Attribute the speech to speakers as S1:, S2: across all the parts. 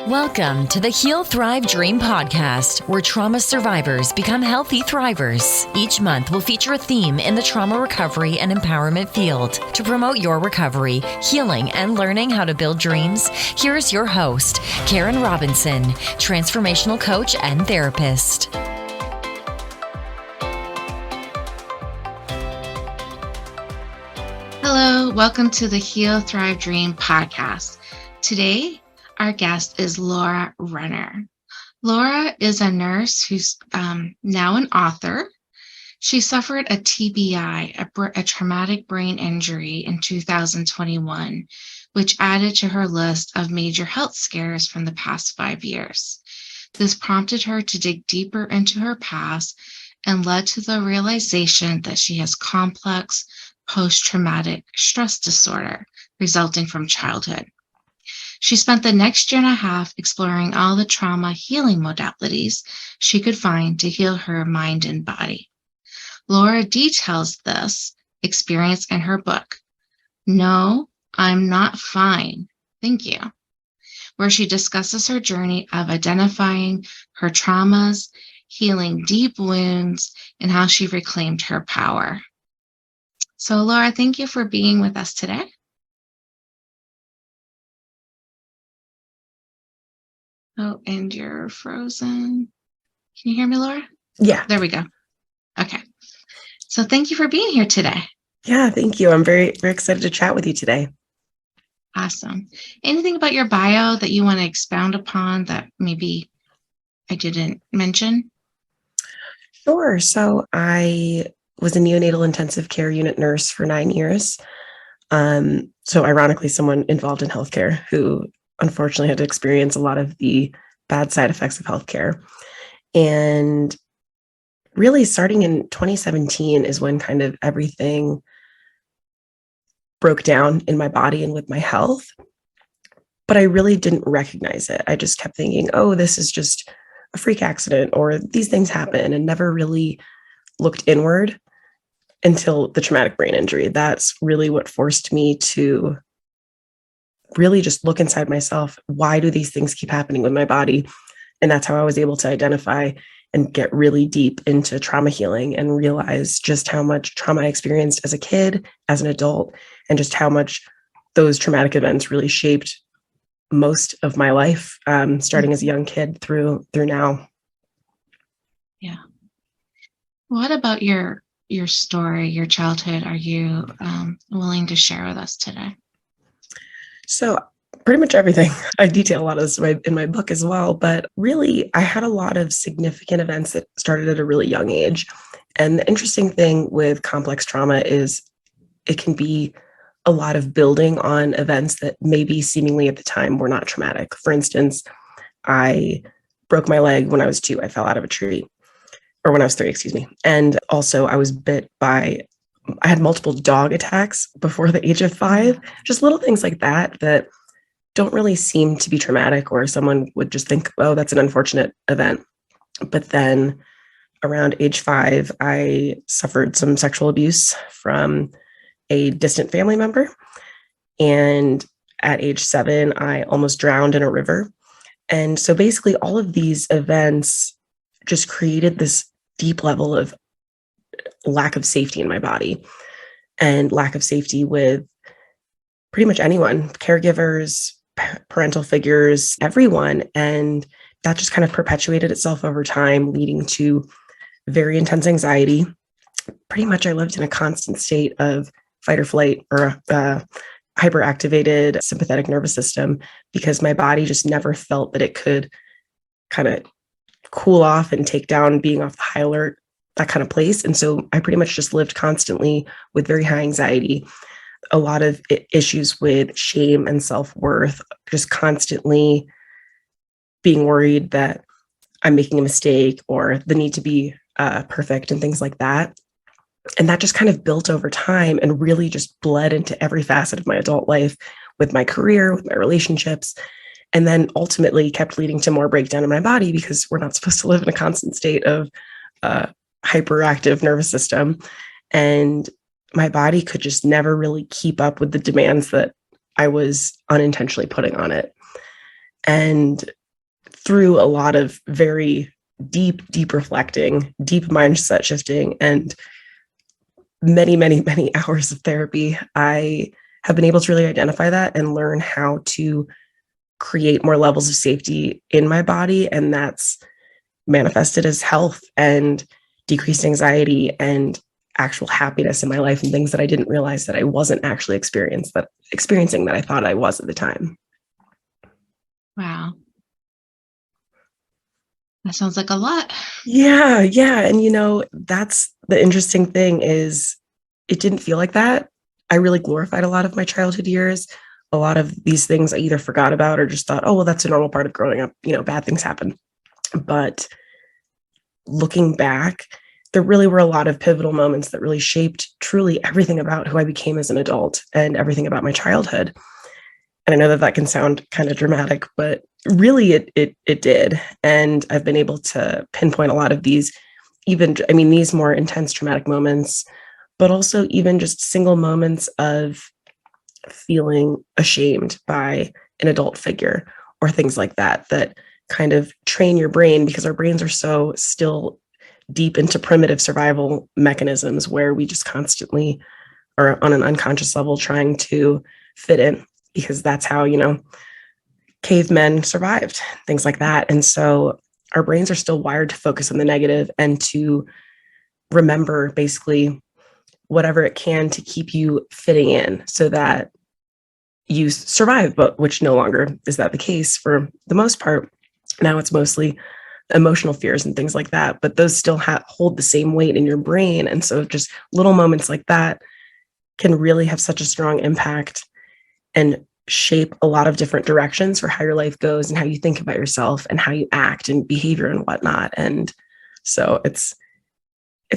S1: Welcome to the Heal, Thrive, Dream podcast, where trauma survivors become healthy thrivers. Each month, we'll feature a theme in the trauma recovery and empowerment field. To promote your recovery, healing, and learning how to build dreams, here's your host, Karen Robinson, transformational coach and therapist.
S2: Hello, welcome to the Heal, Thrive, Dream podcast. Today, our guest is Laura Renner. Laura is a nurse who's now an author. She suffered a TBI, a traumatic brain injury, in 2021, which added to her list of major health scares from the past 5 years. This prompted her to dig deeper into her past and led to the realization that she has complex post-traumatic stress disorder resulting from childhood. She spent the next year and a half exploring all the trauma healing modalities she could find to heal her mind and body. Laura details this experience in her book, No, I'm Not Fine, Thank You, where she discusses her journey of identifying her traumas, healing deep wounds, and how she reclaimed her power. So, Laura, thank you for being with us today. Oh, and you're frozen. Can you hear me, Laura?
S3: Yeah.
S2: There we go. Okay. So thank you for being here today.
S3: Yeah, thank you. I'm very, very excited to chat with you today.
S2: Awesome. Anything about your bio that you want to expound upon that maybe I didn't mention?
S3: Sure. So I was a neonatal intensive care unit nurse for 9 years. So ironically, someone involved in healthcare who unfortunately had to experience a lot of the bad side effects of healthcare. And really starting in 2017 is when kind of everything broke down in my body and with my health. But I really didn't recognize it. I just kept thinking, oh, this is just a freak accident, or these things happen, and never really looked inward until the traumatic brain injury. That's really what forced me to really just look inside myself. Why do these things keep happening with my body? And that's how I was able to identify and get really deep into trauma healing and realize just how much trauma I experienced as a kid, as an adult, and just how much those traumatic events really shaped most of my life, starting as a young kid through now.
S2: Yeah. What about your story, your childhood, are you willing to share with us today?
S3: So pretty much everything. I detail a lot of this in my book as well, but really I had a lot of significant events that started at a really young age. And the interesting thing with complex trauma is it can be a lot of building on events that maybe seemingly at the time were not traumatic. For instance, I broke my leg when I was 2. I fell out of a tree, or when I was 3, excuse me. And also I was bit by, I had multiple dog attacks before the age of 5, just little things like that don't really seem to be traumatic, or someone would just think, oh, that's an unfortunate event. But then around age 5, I suffered some sexual abuse from a distant family member. And at age 7, I almost drowned in a river. And so basically all of these events just created this deep level of lack of safety in my body, and lack of safety with pretty much anyone, caregivers, parental figures, everyone. And that just kind of perpetuated itself over time, leading to very intense anxiety. Pretty much I lived in a constant state of fight or flight, or hyperactivated sympathetic nervous system, because my body just never felt that it could kind of cool off and take down being off the high alert, that kind of place. And so I pretty much just lived constantly with very high anxiety, a lot of issues with shame and self-worth, just constantly being worried that I'm making a mistake, or the need to be perfect and things like that. And that just kind of built over time and really just bled into every facet of my adult life, with my career, with my relationships, and then ultimately kept leading to more breakdown in my body, because we're not supposed to live in a constant state of hyperactive nervous system. And my body could just never really keep up with the demands that I was unintentionally putting on it. And through a lot of very deep reflecting, deep mindset shifting, and many hours of therapy, I have been able to really identify that and learn how to create more levels of safety in my body. And that's manifested as health and decreased anxiety and actual happiness in my life, and things that I didn't realize that I wasn't actually experiencing that I thought I was at the time.
S2: Wow. That sounds like a lot.
S3: Yeah. And that's the interesting thing is it didn't feel like that. I really glorified a lot of my childhood years. A lot of these things I either forgot about or just thought, oh, well, that's a normal part of growing up. Bad things happen. But looking back, there really were a lot of pivotal moments that really shaped truly everything about who I became as an adult and everything about my childhood. And I know that can sound kind of dramatic, but really it did. And I've been able to pinpoint a lot of these, these more intense traumatic moments, but also even just single moments of feeling ashamed by an adult figure or things like that kind of train your brain, because our brains are so still deep into primitive survival mechanisms where we just constantly are on an unconscious level trying to fit in, because that's how, cavemen survived, things like that. And so our brains are still wired to focus on the negative and to remember basically whatever it can to keep you fitting in so that you survive, but which no longer is that the case for the most part. Now it's mostly emotional fears and things like that, but those still hold the same weight in your brain. And so just little moments like that can really have such a strong impact and shape a lot of different directions for how your life goes and how you think about yourself and how you act and behavior and whatnot. And so it's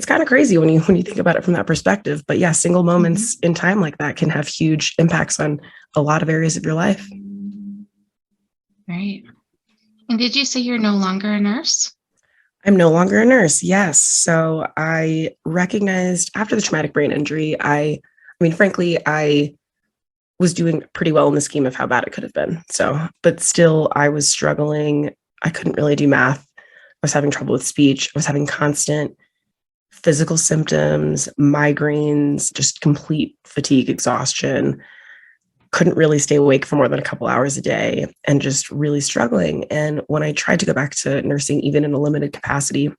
S3: kind of crazy when you think about it from that perspective. But yeah, single moments in time like that can have huge impacts on a lot of areas of your life.
S2: Right. And did you say you're no longer a nurse?
S3: I'm no longer a nurse. Yes. So I recognized after the traumatic brain injury, frankly, I was doing pretty well in the scheme of how bad it could have been. So, but still I was struggling. I couldn't really do math. I was having trouble with speech. I was having constant physical symptoms, migraines, just complete fatigue, exhaustion. Couldn't really stay awake for more than a couple hours a day and just really struggling. And when I tried to go back to nursing, even in a limited capacity,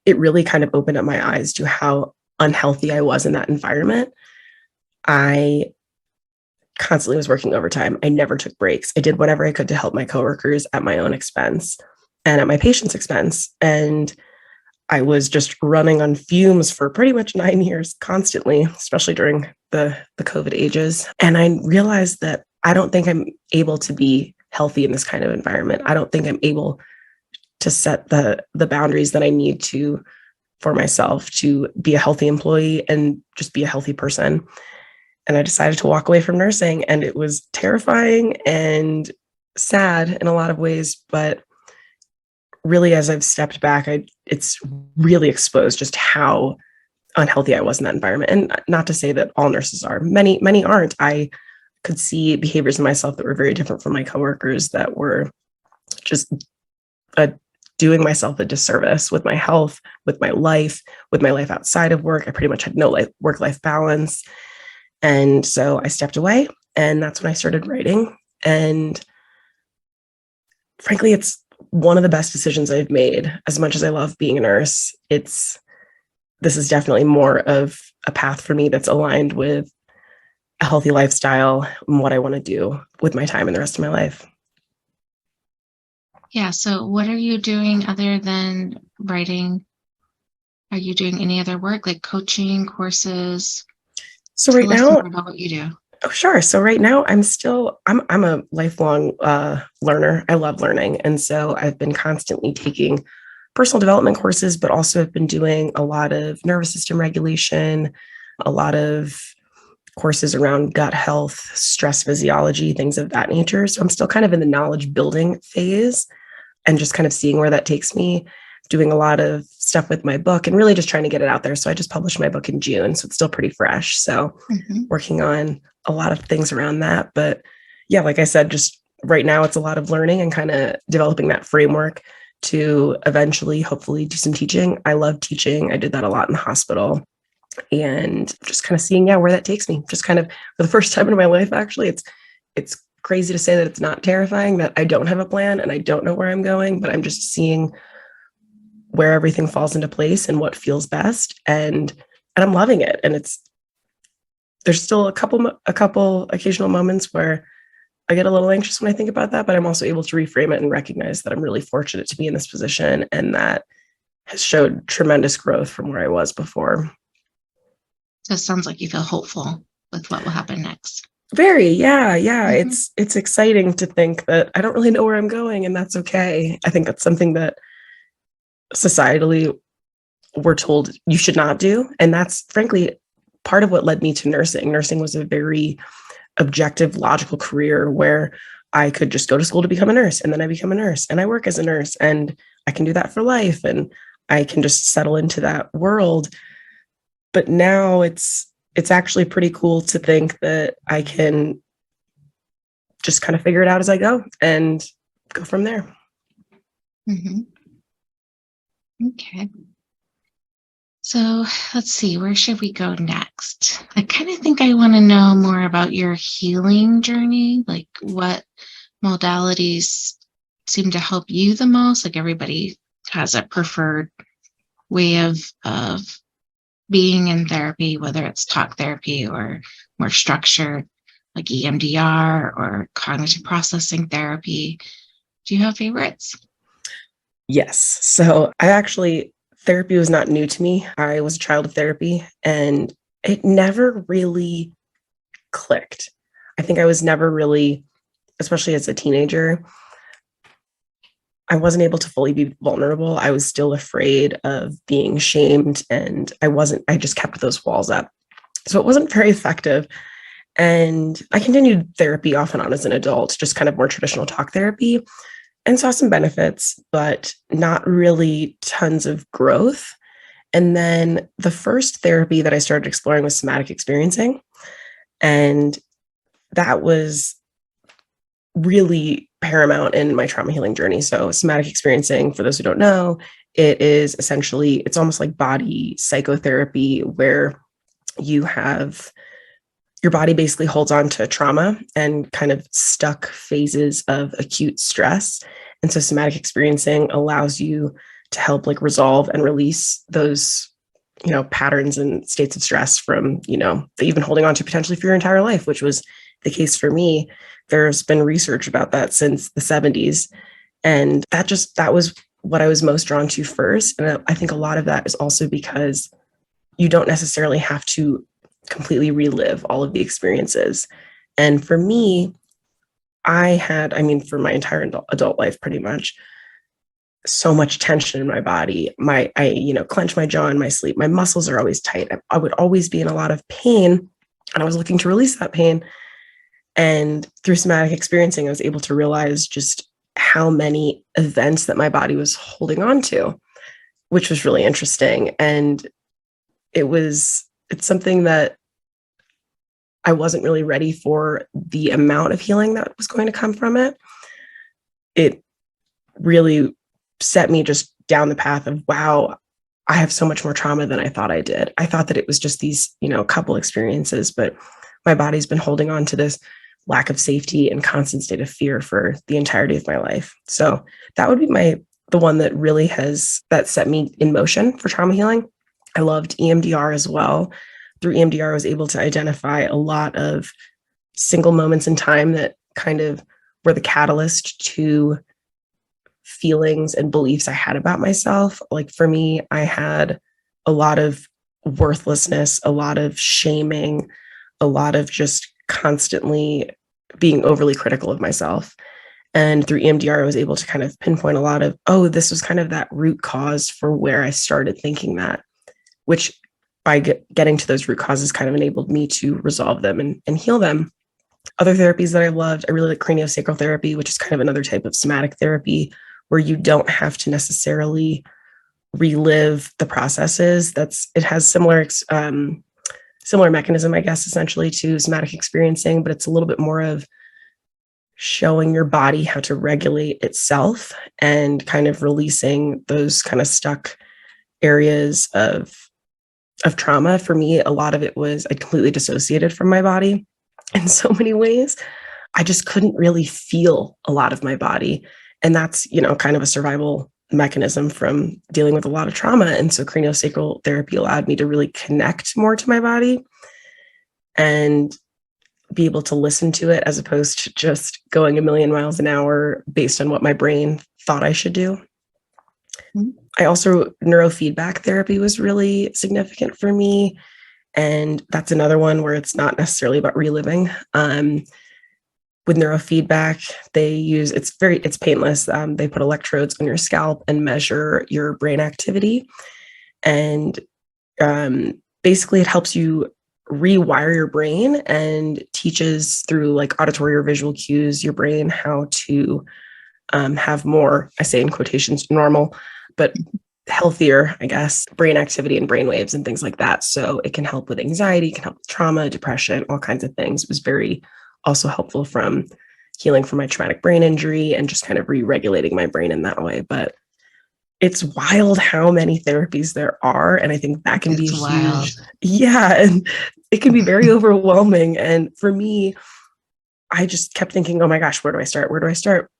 S3: it really kind of opened up my eyes to how unhealthy I was in that environment. I constantly was working overtime. I never took breaks. I did whatever I could to help my coworkers at my own expense and at my patient's expense. And I was just running on fumes for pretty much 9 years constantly, especially during the COVID ages. And I realized that I don't think I'm able to be healthy in this kind of environment. I don't think I'm able to set the boundaries that I need to for myself to be a healthy employee and just be a healthy person. And I decided to walk away from nursing, and it was terrifying and sad in a lot of ways, but really, as I've stepped back, it's really exposed just how unhealthy I was in that environment. And not to say that all nurses are. Many aren't. I could see behaviors in myself that were very different from my coworkers that were just doing myself a disservice with my health, with my life outside of work. I pretty much had no work-life balance. And so I stepped away, and that's when I started writing. And frankly, it's one of the best decisions I've made. As much as I love being a nurse, this is definitely more of a path for me that's aligned with a healthy lifestyle and what I want to do with my time and the rest of my life.
S2: Yeah. So what are you doing other than writing? Are you doing any other work like coaching, courses?
S3: So
S2: Tell
S3: right
S2: us
S3: now,
S2: more about what you do.
S3: oh, sure. So right now I'm a lifelong learner. I love learning. And so I've been constantly taking personal development courses, but also have been doing a lot of nervous system regulation, a lot of courses around gut health, stress physiology, things of that nature. So I'm still kind of in the knowledge building phase and just kind of seeing where that takes me, doing a lot of stuff with my book and really just trying to get it out there. So I just published my book in June, so it's still pretty fresh. So working on a lot of things around that. But yeah, like I said, just right now it's a lot of learning and kind of developing that framework to eventually, hopefully, do some teaching. I love teaching. I did that a lot in the hospital, and just kind of seeing, where that takes me. Just kind of for the first time in my life, actually, it's crazy to say that it's not terrifying, that I don't have a plan and I don't know where I'm going, but I'm just seeing where everything falls into place and what feels best. And I'm loving it. And there's still a couple occasional moments where I get a little anxious when I think about that, but I'm also able to reframe it and recognize that I'm really fortunate to be in this position, and that has showed tremendous growth from where I was before.
S2: So it sounds like you feel hopeful with what will happen next.
S3: Very, yeah. Mm-hmm. It's exciting to think that I don't really know where I'm going, and that's okay. I think that's something that societally we're told you should not do. And that's frankly part of what led me to nursing. Nursing was a very objective, logical career where I could just go to school to become a nurse, and then I become a nurse and I work as a nurse, and I can do that for life, and I can just settle into that world. But now it's actually pretty cool to think that I can just kind of figure it out as I go and go from there.
S2: Mm-hmm. Okay. So let's see, where should we go next? I kind of think I want to know more about your healing journey, like what modalities seem to help you the most. Like everybody has a preferred way of being in therapy, whether it's talk therapy or more structured, like EMDR or cognitive processing therapy. Do you have favorites?
S3: Yes. So therapy was not new to me. I was a child of therapy, and it never really clicked. I think I was never really, especially as a teenager, I wasn't able to fully be vulnerable. I was still afraid of being shamed, and I just kept those walls up. So it wasn't very effective. And I continued therapy off and on as an adult, just kind of more traditional talk therapy, and saw some benefits, but not really tons of growth. And then the first therapy that I started exploring was somatic experiencing. And that was really paramount in my trauma healing journey. So somatic experiencing, for those who don't know, it's almost like body psychotherapy, where your body basically holds on to trauma and kind of stuck phases of acute stress. And so somatic experiencing allows you to help resolve and release those, patterns and states of stress from, that you've been holding on to potentially for your entire life, which was the case for me. There's been research about that since the 70s. And that was what I was most drawn to first. And I think a lot of that is also because you don't necessarily have to completely relive all of the experiences. And for me, for my entire adult life, pretty much, so much tension in my body. I clench my jaw in my sleep. My muscles are always tight. I would always be in a lot of pain, and I was looking to release that pain. And through somatic experiencing, I was able to realize just how many events that my body was holding on to, which was really interesting. And it's something that I wasn't really ready for, the amount of healing that was going to come from it. It really set me just down the path of, wow, I have so much more trauma than I thought I did. I thought that it was just these, couple experiences, but my body's been holding on to this lack of safety and constant state of fear for the entirety of my life. So that would be the one that really that set me in motion for trauma healing. I loved EMDR as well. Through EMDR, I was able to identify a lot of single moments in time that kind of were the catalyst to feelings and beliefs I had about myself. Like for me, I had a lot of worthlessness, a lot of shaming, a lot of just constantly being overly critical of myself. And through EMDR, I was able to kind of pinpoint a lot of, this was kind of that root cause for where I started thinking that, which by getting to those root causes kind of enabled me to resolve them and heal them. Other therapies that I loved, I really like craniosacral therapy, which is kind of another type of somatic therapy where you don't have to necessarily relive the processes. It has similar mechanism, I guess, essentially to somatic experiencing, but it's a little bit more of showing your body how to regulate itself and kind of releasing those kind of stuck areas of trauma. For me, a lot of it was I completely dissociated from my body in so many ways. I just couldn't really feel a lot of my body. And that's, kind of a survival mechanism from dealing with a lot of trauma. And so craniosacral therapy allowed me to really connect more to my body and be able to listen to it as opposed to just going a million miles an hour based on what my brain thought I should do. Mm-hmm. I also, neurofeedback therapy was really significant for me. And that's another one where it's not necessarily about reliving. With neurofeedback, it's painless. They put electrodes on your scalp and measure your brain activity. And basically it helps you rewire your brain and teaches through like auditory or visual cues, your brain how to have more, I say in quotations, normal, but healthier, I guess, brain activity and brain waves and things like that. So it can help with anxiety, it can help with trauma, depression, all kinds of things. It was very also helpful from healing from my traumatic brain injury and just kind of re-regulating my brain in that way. But it's wild how many therapies there are. And I think that can be
S2: wild.
S3: Huge. Yeah. And it can be very overwhelming. And for me, I just kept thinking, oh my gosh, where do I start? Where do I start?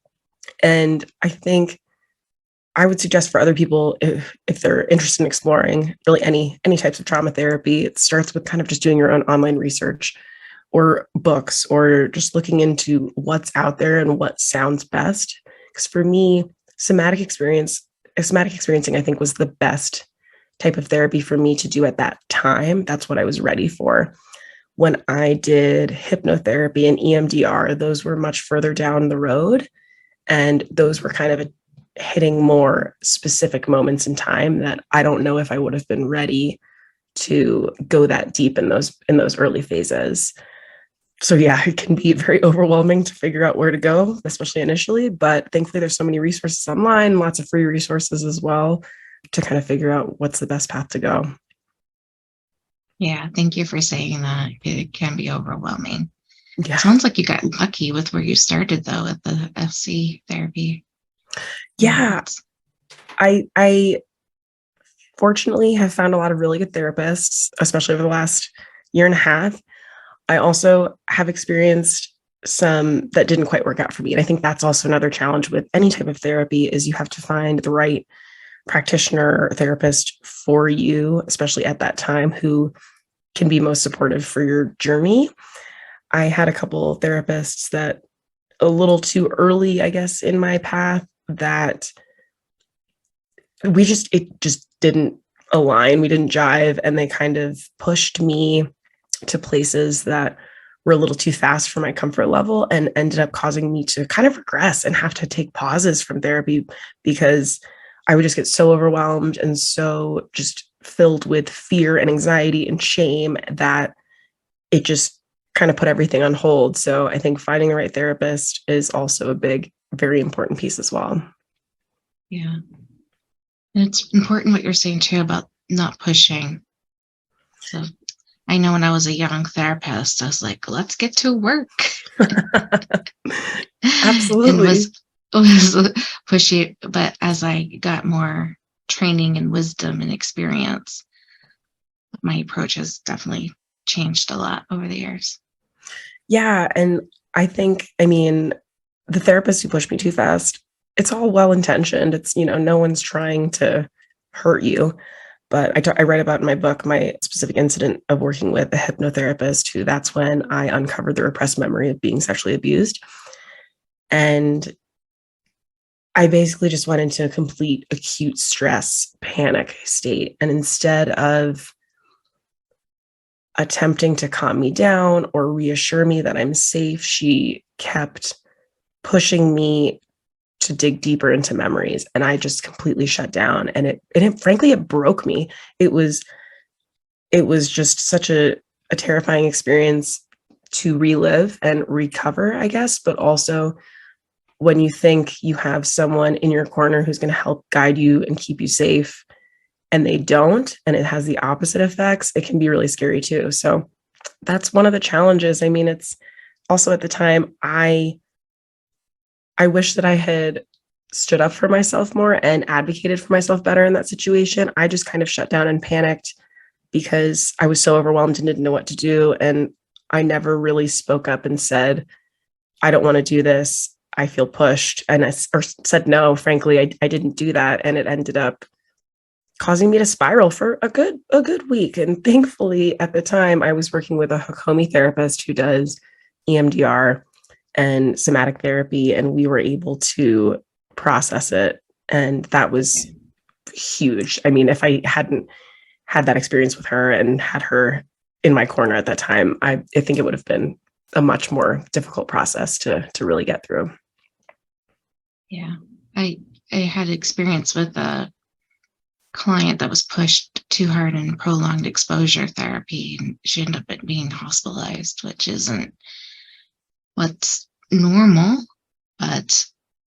S3: And I think I would suggest for other people, if they're interested in exploring really any types of trauma therapy, it starts with kind of just doing your own online research or books or just looking into what's out there and what sounds best. Because for me, somatic experiencing, I think, was the best type of therapy for me to do at that time. That's what I was ready for. When I did hypnotherapy and EMDR, those were much further down the road. And those were kind of hitting more specific moments in time that I don't know if I would have been ready to go that deep in those early phases. So yeah, it can be very overwhelming to figure out where to go, especially initially, but thankfully there's so many resources online, lots of free resources as well to kind of figure out what's the best path to go.
S2: Yeah, thank you for saying that. It can be overwhelming.
S3: Yeah.
S2: Sounds like you got lucky with where you started though at the FC therapy.
S3: Yeah. I fortunately have found a lot of really good therapists, especially over the last year and a half. I also have experienced some that didn't quite work out for me. And I think that's also another challenge with any type of therapy is you have to find the right practitioner or therapist for you, especially at that time, who can be most supportive for your journey. I had a couple of therapists that a little too early, I guess, in my path that it just didn't align. We didn't jive. And they kind of pushed me to places that were a little too fast for my comfort level and ended up causing me to kind of regress and have to take pauses from therapy because I would just get so overwhelmed and so just filled with fear and anxiety and shame that it just kind of put everything on hold. So I think finding the right therapist is also a big, very important piece as well.
S2: Yeah. And it's important what you're saying too about not pushing. So I know when I was a young therapist, I was like, let's get to work.
S3: Absolutely.
S2: And was pushy. But as I got more training and wisdom and experience, my approach has definitely changed a lot over the years.
S3: Yeah. And I think, the therapists who push me too fast, it's all well-intentioned. It's, no one's trying to hurt you. But I write about in my book my specific incident of working with a hypnotherapist who that's when I uncovered the repressed memory of being sexually abused. And I basically just went into a complete acute stress, panic state. And instead of attempting to calm me down or reassure me that I'm safe, she kept pushing me to dig deeper into memories. And I just completely shut down. And it frankly, it broke me. It was just such a terrifying experience to relive and recover, I guess. But also when you think you have someone in your corner who's going to help guide you and keep you safe and they don't, and it has the opposite effects, it can be really scary too. So that's one of the challenges. It's also at the time I I wish that I had stood up for myself more and advocated for myself better in that situation. I just kind of shut down and panicked because I was so overwhelmed and didn't know what to do. And I never really spoke up and said, I don't want to do this. I feel pushed. And or said no, frankly, I didn't do that. And it ended up causing me to spiral for a good week. And thankfully, at the time, I was working with a Hakomi therapist who does EMDR and somatic therapy, and we were able to process it. And that was huge. I mean, if I hadn't had that experience with her and had her in my corner at that time, I think it would have been a much more difficult process to really get through.
S2: Yeah. I had experience with a client that was pushed too hard in prolonged exposure therapy, and she ended up being hospitalized, which isn't what's normal, but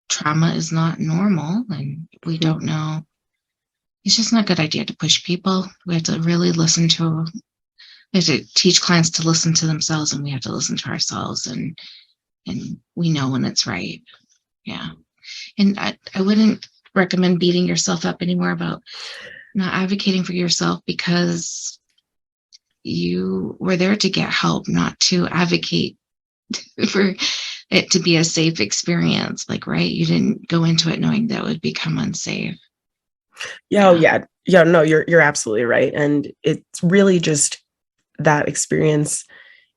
S2: trauma is not normal, and we don't know. It's just not a good idea to push people. We have to really we have to teach clients to listen to themselves, and we have to listen to ourselves, and we know when it's right. Yeah. And I wouldn't recommend beating yourself up anymore about not advocating for yourself, because you were there to get help, not to advocate for it to be a safe experience. Like, right? You didn't go into it knowing that it would become unsafe.
S3: Yeah. Oh, yeah. Yeah. No, you're absolutely right. And it's really just that experience.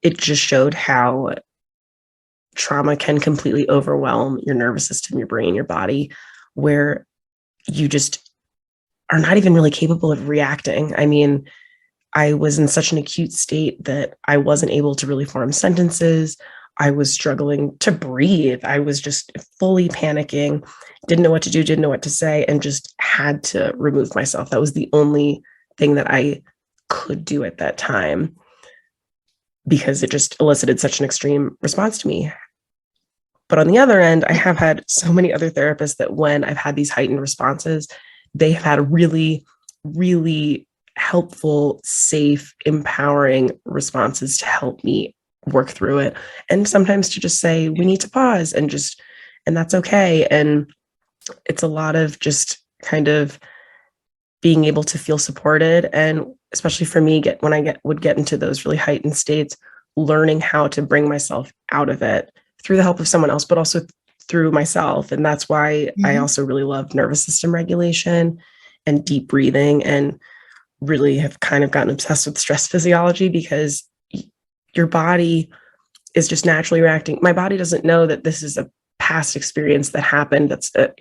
S3: It just showed how trauma can completely overwhelm your nervous system, your brain, your body, where you just are not even really capable of reacting. I mean, I was in such an acute state that I wasn't able to really form sentences. I was struggling to breathe. I was just fully panicking, didn't know what to do, didn't know what to say, and just had to remove myself. That was the only thing that I could do at that time, because it just elicited such an extreme response to me. But on the other end, I have had so many other therapists that when I've had these heightened responses, they have had really, really helpful, safe, empowering responses to help me work through it. And sometimes to just say, we need to pause and that's okay. And it's a lot of just kind of being able to feel supported. And especially for me, when I would get into those really heightened states, learning how to bring myself out of it through the help of someone else, but also through myself. And that's why I also really love nervous system regulation and deep breathing, and really have kind of gotten obsessed with stress physiology, because your body is just naturally reacting. My body doesn't know that this is a past experience that happened. That's an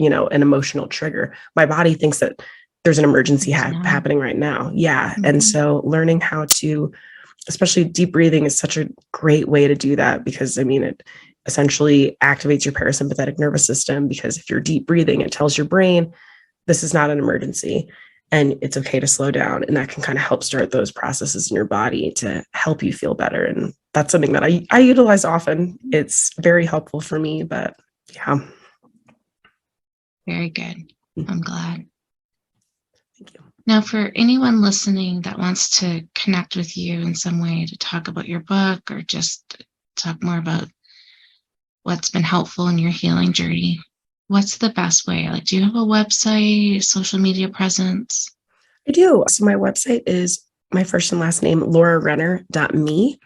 S3: emotional trigger. My body thinks that there's an emergency happening right now. Yeah. And so learning how to, especially deep breathing, is such a great way to do that, because I mean, it essentially activates your parasympathetic nervous system, because if you're deep breathing, it tells your brain this is not an emergency and it's okay to slow down. And that can kind of help start those processes in your body to help you feel better. And that's something that I utilize often. It's very helpful for me, but yeah.
S2: Very good. I'm glad.
S3: Thank you.
S2: Now, for anyone listening that wants to connect with you in some way to talk about your book, or just talk more about what's been helpful in your healing journey, what's the best way? Like, do you have a website, social media presence?
S3: I do. So my website is my first and last name, laurarenner.me.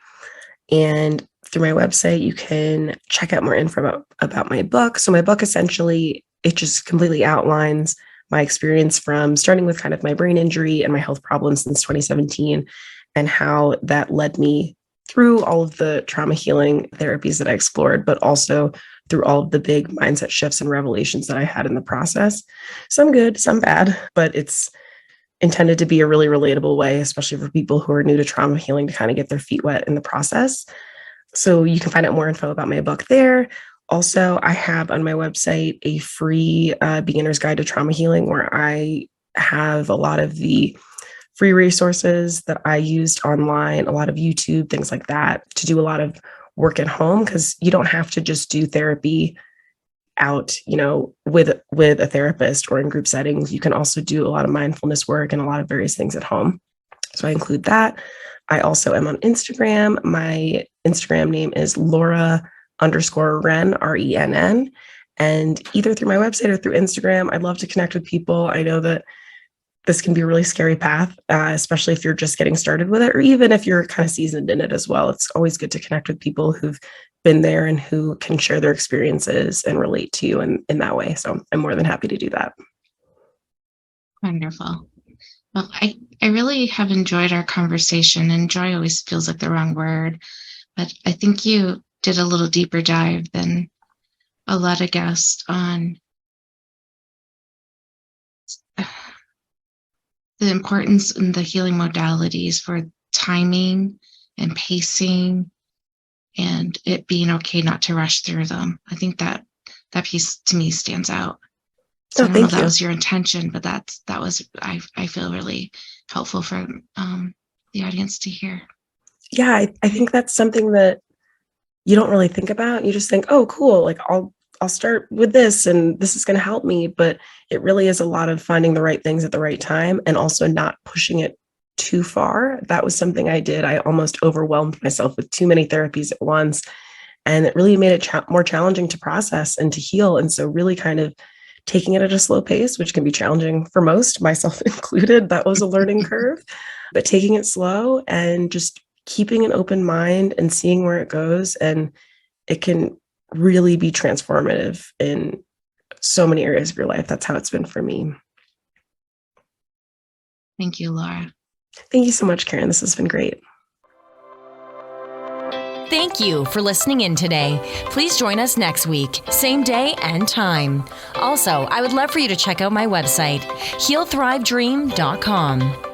S3: And through my website, you can check out more info about my book. So my book, essentially, it just completely outlines my experience from starting with kind of my brain injury and my health problems since 2017, and how that led me through all of the trauma healing therapies that I explored, but also through all of the big mindset shifts and revelations that I had in the process. Some good, some bad, but it's intended to be a really relatable way, especially for people who are new to trauma healing, to kind of get their feet wet in the process. So you can find out more info about my book there. Also, I have on my website a free beginner's guide to trauma healing, where I have a lot of the free resources that I used online, a lot of YouTube, things like that, to do a lot of work at home, because you don't have to just do therapy out, with a therapist or in group settings. You can also do a lot of mindfulness work and a lot of various things at home. So I include that. I also am on Instagram. My Instagram name is Laura_Ren, RENN. And either through my website or through Instagram, I'd love to connect with people. I know that this can be a really scary path, especially if you're just getting started with it, or even if you're kind of seasoned in it as well. It's always good to connect with people who've been there and who can share their experiences and relate to you in that way. So I'm more than happy to do that.
S2: Wonderful. Well, I really have enjoyed our conversation. Enjoy always feels like the wrong word, but I think you did a little deeper dive than a lot of guests on the importance in the healing modalities for timing and pacing and it being okay not to rush through them. I think that piece to me stands out. So I don't know if that was your intention, but that was, I feel, really helpful for the audience to hear.
S3: Yeah, I think that's something that you don't really think about. You just think, oh, cool, like I'll start with this and this is going to help me. But it really is a lot of finding the right things at the right time and also not pushing it too far. That was something I did. I almost overwhelmed myself with too many therapies at once. And it really made it more challenging to process and to heal. And so really kind of taking it at a slow pace, which can be challenging for most, myself included. That was a learning curve, but taking it slow and just keeping an open mind and seeing where it goes. And it can really be transformative in so many areas of your life. That's how it's been for me.
S2: Thank you, Laura.
S3: Thank you so much, Karen. This has been great.
S1: Thank you for listening in today. Please join us next week, same day and time. Also, I would love for you to check out my website, healthrivedream.com.